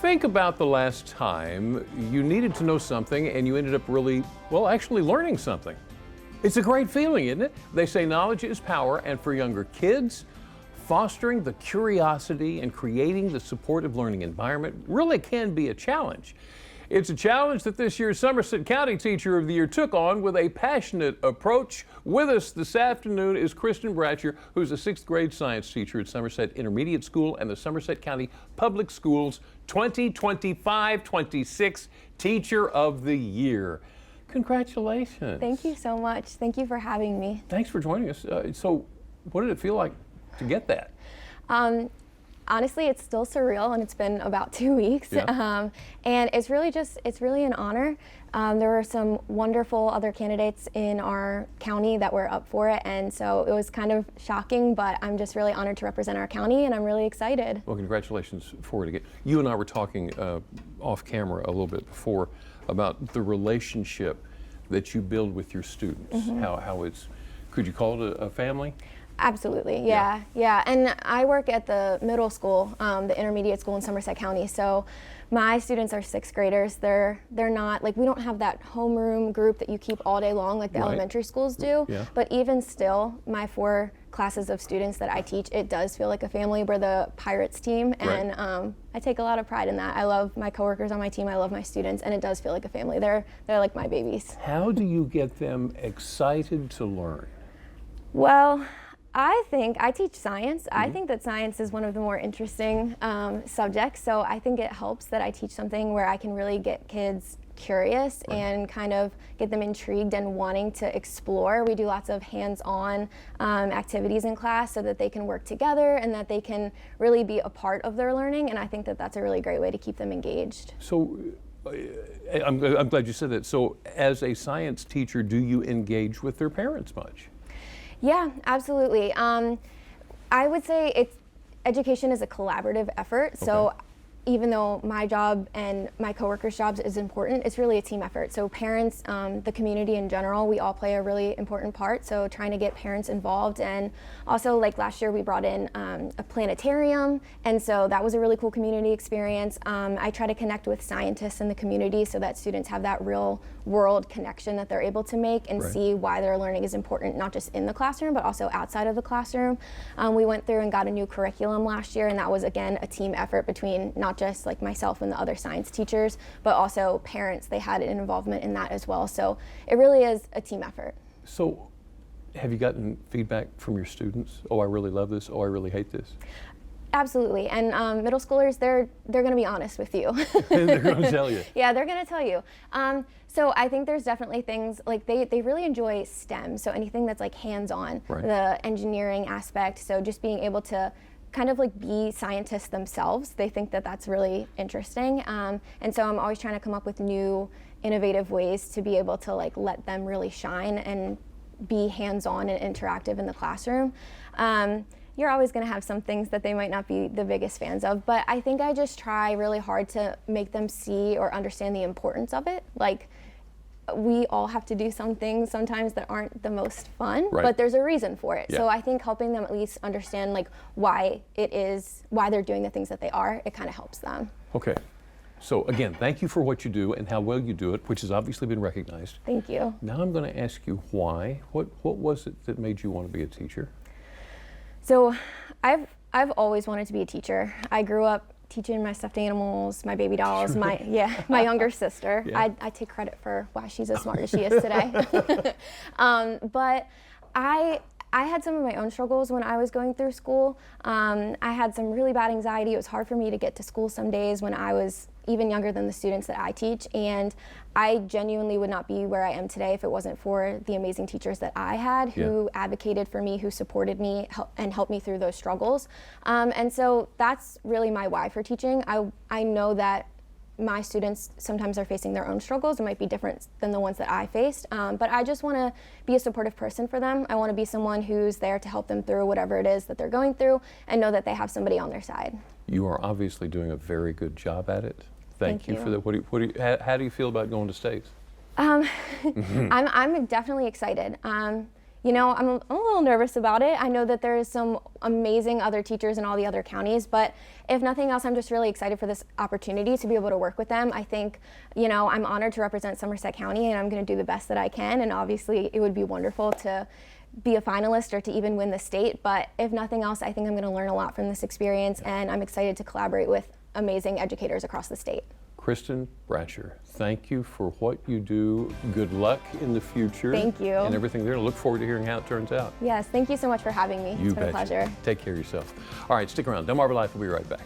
Think about the last time you needed to know something and you ended up actually learning something. It's a great feeling, isn't it? They say knowledge is power, and for younger kids, fostering the curiosity and creating the supportive learning environment really can be a challenge. It's a challenge that this year's Somerset County Teacher of the Year took on with a passionate approach. With us this afternoon is Kristen Bratcher, who's a 6th grade science teacher at Somerset Intermediate School and the Somerset County Public Schools 2025-26 Teacher of the Year. Congratulations. Thank you so much. Thank you for having me. Thanks for joining us. So what did it feel like to get that? Honestly, it's still surreal, and it's been about 2 weeks. Yeah. And it's really an honor. There were some wonderful other candidates in our county that were up for it, and so it was kind of shocking, but I'm just really honored to represent our county, and I'm really excited. Well, congratulations for it again. You and I were talking off camera a little bit before about the relationship that you build with your students. Mm-hmm. How it's, could you call it a family? Absolutely, yeah. And I work at the middle school, the intermediate school in Somerset County. So my students are 6th graders. They're not, like, we don't have that homeroom group that you keep all day long like the elementary schools do. Yeah. But even still, my 4 classes of students that I teach, it does feel like a family. We're the Pirates team, and I take a lot of pride in that. I love my coworkers on my team. I love my students, and it does feel like a family. They're like my babies. How do you get them excited to learn? Well, I teach science. I think that science is one of the more interesting subjects, so I think it helps that I teach something where I can really get kids curious and kind of get them intrigued and wanting to explore. We do lots of hands-on activities in class so that they can work together and that they can really be a part of their learning, and I think that that's a really great way to keep them engaged. So I'm glad you said that. So as a science teacher, do you engage with their parents much? Yeah, absolutely. I would say education is a collaborative effort. So even though my job and my coworkers' jobs is important, it's really a team effort. So parents, the community in general, we all play a really important part. So trying to get parents involved, and also, like last year we brought in a planetarium, and so that was a really cool community experience. I try to connect with scientists in the community so that students have that real world connection that they're able to make and see why their learning is important, not just in the classroom, but also outside of the classroom. We went through and got a new curriculum last year, and that was, again, a team effort between not just like myself and the other science teachers, but also parents. They had an involvement in that as well. So it really is a team effort. So have you gotten feedback from your students? Oh, I really love this. Oh, I really hate this. Absolutely, and middle schoolers, they're going to be honest with you. They're going to tell you. Yeah, they're going to tell you. So I think there's definitely things, like they really enjoy STEM, so anything that's like hands-on, the engineering aspect, so just being able to kind of like be scientists themselves, they think that that's really interesting. And so I'm always trying to come up with new, innovative ways to be able to like let them really shine and be hands-on and interactive in the classroom. You're always going to have some things that they might not be the biggest fans of, but I think I just try really hard to make them see or understand the importance of it. Like, we all have to do some things sometimes that aren't the most fun, but there's a reason for it. So I think helping them at least understand like why they're doing the things that they are, it kind of helps them. Okay. So again, thank you for what you do and how well you do it, which has obviously been recognized. Thank you. Now I'm going to ask you why. What was it that made you want to be a teacher? So I've always wanted to be a teacher. I grew up teaching my stuffed animals, my baby dolls, my younger sister. I take credit for why she's as smart as she is today. But I had some of my own struggles when I was going through school. I had some really bad anxiety. It was hard for me to get to school some days when I was even younger than the students that I teach, and I genuinely would not be where I am today if it wasn't for the amazing teachers that I had who advocated for me, who supported me and helped me through those struggles. And so that's really my why for teaching. I know that my students sometimes are facing their own struggles. It might be different than the ones that I faced, but I just want to be a supportive person for them. I want to be someone who's there to help them through whatever it is that they're going through and know that they have somebody on their side. You are obviously doing a very good job at it. Thank you for that. How do you feel about going to states? I'm definitely excited. You know, I'm a little nervous about it. I know that there's some amazing other teachers in all the other counties, but if nothing else, I'm just really excited for this opportunity to be able to work with them. I think, you know, I'm honored to represent Somerset County, and I'm going to do the best that I can, and obviously it would be wonderful to be a finalist or to even win the state, but if nothing else, I think I'm going to learn a lot from this experience, and I'm excited to collaborate with amazing educators across the state. Kristen Bratcher, thank you for what you do. Good luck in the future. Thank you. And everything there. I look forward to hearing how it turns out. Yes, thank you so much for having me. It's been a pleasure. Take care of yourself. All right, stick around. DelmarvaLife will be right back.